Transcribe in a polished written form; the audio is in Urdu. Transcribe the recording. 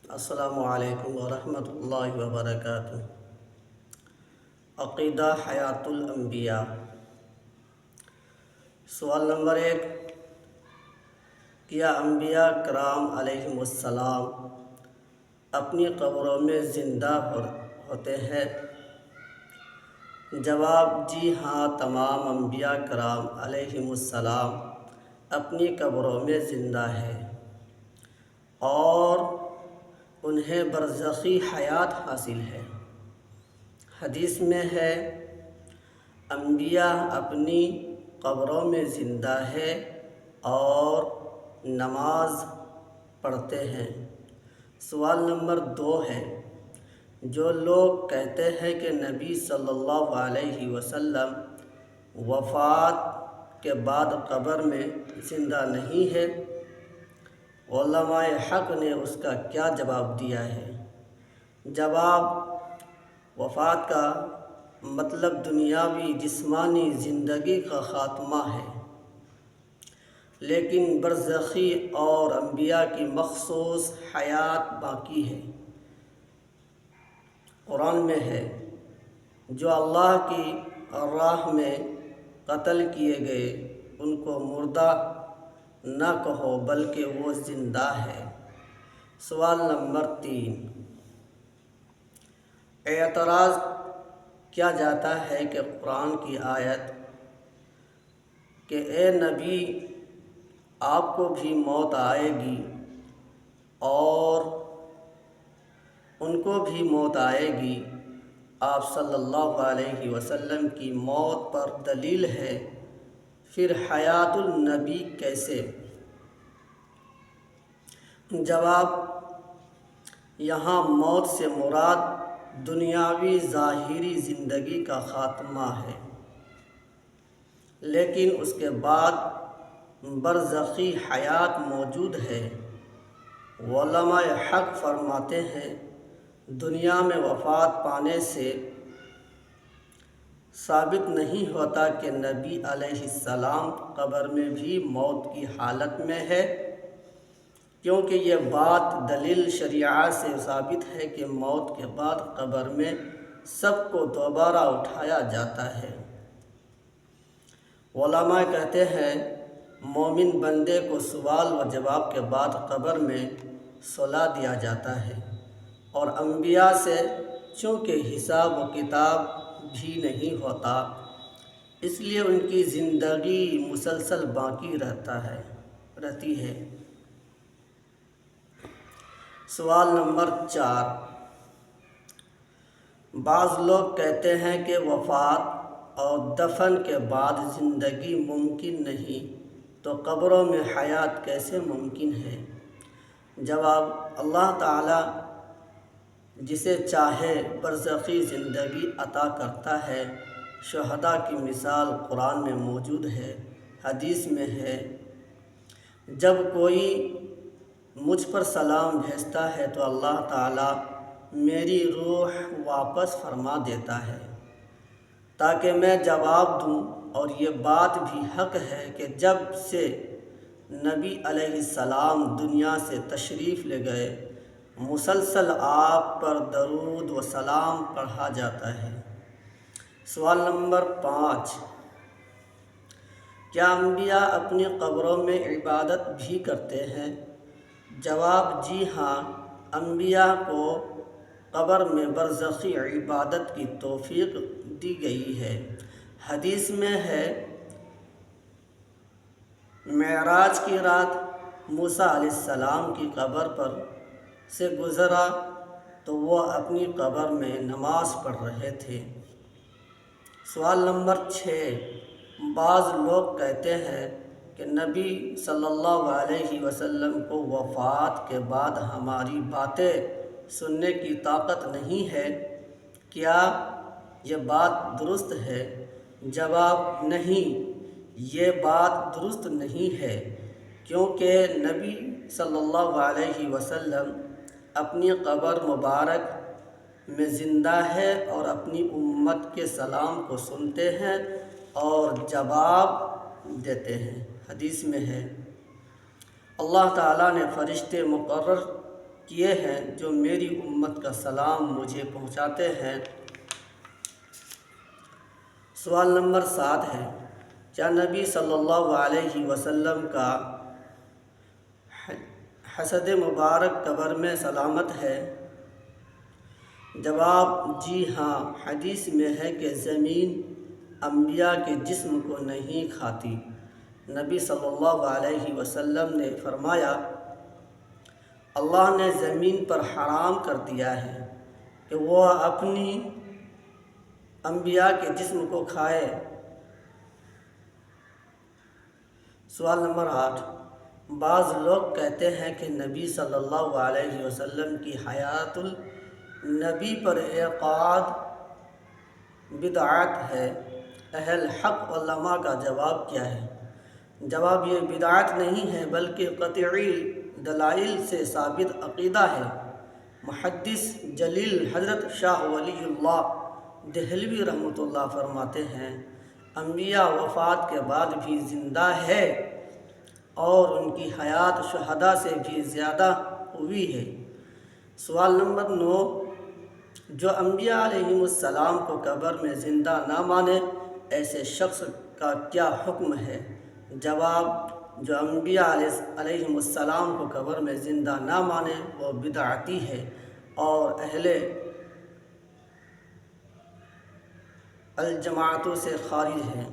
السلام علیکم ورحمۃ اللہ وبرکاتہ۔ عقیدہ حیات الانبیاء۔ سوال نمبر 1، کیا انبیاء کرام علیہم السلام اپنی قبروں میں زندہ ہوتے ہیں؟ جواب: جی ہاں، تمام انبیاء کرام علیہم السلام اپنی قبروں میں زندہ ہیں اور انہیں برزخی حیات حاصل ہے۔ حدیث میں ہے، انبیاء اپنی قبروں میں زندہ ہے اور نماز پڑھتے ہیں۔ سوال نمبر 2 ہے، جو لوگ کہتے ہیں کہ نبی صلی اللہ علیہ وسلم وفات کے بعد قبر میں زندہ نہیں ہے، علماء حق نے اس کا کیا جواب دیا ہے؟ جواب: وفات کا مطلب دنیاوی جسمانی زندگی کا خاتمہ ہے، لیکن برزخی اور انبیاء کی مخصوص حیات باقی ہے۔ قرآن میں ہے، جو اللہ کی راہ میں قتل کیے گئے ان کو مردہ نہ کہو بلکہ وہ زندہ ہے۔ سوال نمبر 3، اعتراض کیا جاتا ہے کہ قرآن کی آیت کہ اے نبی آپ کو بھی موت آئے گی اور ان کو بھی موت آئے گی، آپ صلی اللہ علیہ وسلم کی موت پر دلیل ہے، پھر حیات النبی کیسے؟ جواب: یہاں موت سے مراد دنیاوی ظاہری زندگی کا خاتمہ ہے، لیکن اس کے بعد برزخی حیات موجود ہے۔ علماء حق فرماتے ہیں، دنیا میں وفات پانے سے ثابت نہیں ہوتا کہ نبی علیہ السلام قبر میں بھی موت کی حالت میں ہے، کیونکہ یہ بات دلیل شریعہ سے ثابت ہے کہ موت کے بعد قبر میں سب کو دوبارہ اٹھایا جاتا ہے۔ علماء کہتے ہیں، مومن بندے کو سوال و جواب کے بعد قبر میں سلا دیا جاتا ہے، اور انبیاء سے چونکہ حساب و کتاب بھی نہیں ہوتا، اس لیے ان کی زندگی مسلسل باقی رہتی ہے۔ سوال نمبر 4، بعض لوگ کہتے ہیں کہ وفات اور دفن کے بعد زندگی ممکن نہیں، تو قبروں میں حیات کیسے ممکن ہے؟ جواب: اللہ تعالیٰ جسے چاہے برزخی زندگی عطا کرتا ہے۔ شہداء کی مثال قرآن میں موجود ہے۔ حدیث میں ہے، جب کوئی مجھ پر سلام بھیجتا ہے تو اللہ تعالیٰ میری روح واپس فرما دیتا ہے تاکہ میں جواب دوں، اور یہ بات بھی حق ہے کہ جب سے نبی علیہ السلام دنیا سے تشریف لے گئے، مسلسل آپ پر درود و سلام پڑھا جاتا ہے۔ سوال نمبر 5، کیا انبیاء اپنی قبروں میں عبادت بھی کرتے ہیں؟ جواب: جی ہاں، انبیاء کو قبر میں برزخی عبادت کی توفیق دی گئی ہے۔ حدیث میں ہے، معراج کی رات موسیٰ علیہ السلام کی قبر پر سے گزرا تو وہ اپنی قبر میں نماز پڑھ رہے تھے۔ سوال نمبر 6، بعض لوگ کہتے ہیں کہ نبی صلی اللہ علیہ وسلم کو وفات کے بعد ہماری باتیں سننے کی طاقت نہیں ہے، کیا یہ بات درست ہے؟ جواب: نہیں، یہ بات درست نہیں ہے، کیونکہ نبی صلی اللہ علیہ وسلم اپنی قبر مبارک میں زندہ ہے اور اپنی امت کے سلام کو سنتے ہیں اور جواب دیتے ہیں۔ حدیث میں ہے، اللہ تعالیٰ نے فرشتے مقرر کیے ہیں جو میری امت کا سلام مجھے پہنچاتے ہیں۔ سوال نمبر 7 ہے، کیا نبی صلی اللہ علیہ وسلم کا حسد مبارک قبر میں سلامت ہے؟ جواب، جی ہاں، حدیث میں ہے کہ زمین انبیاء کے جسم کو نہیں کھاتی۔ نبی صلی اللہ علیہ وسلم نے فرمایا، اللہ نے زمین پر حرام کر دیا ہے کہ وہ اپنی انبیاء کے جسم کو کھائے۔ سوال نمبر 8، بعض لوگ کہتے ہیں کہ نبی صلی اللہ علیہ وسلم کی حیات النبی پر اعتقاد بدعت ہے، اہل حق علماء کا جواب کیا ہے؟ جواب، یہ بدعت نہیں ہے بلکہ قطعی دلائل سے ثابت عقیدہ ہے۔ محدث جلیل حضرت شاہ ولی اللہ دہلوی رحمۃ اللہ فرماتے ہیں، انبیاء وفات کے بعد بھی زندہ ہے اور ان کی حیات شہداء سے بھی زیادہ ہوئی ہے۔ سوال نمبر 9، جو انبیاء علیہم السلام کو قبر میں زندہ نہ مانے ایسے شخص کا کیا حکم ہے؟ جواب، جو انبیاء علیہم السلام کو قبر میں زندہ نہ مانے وہ بدعتی ہے اور اہل الجماعتوں سے خارج ہے۔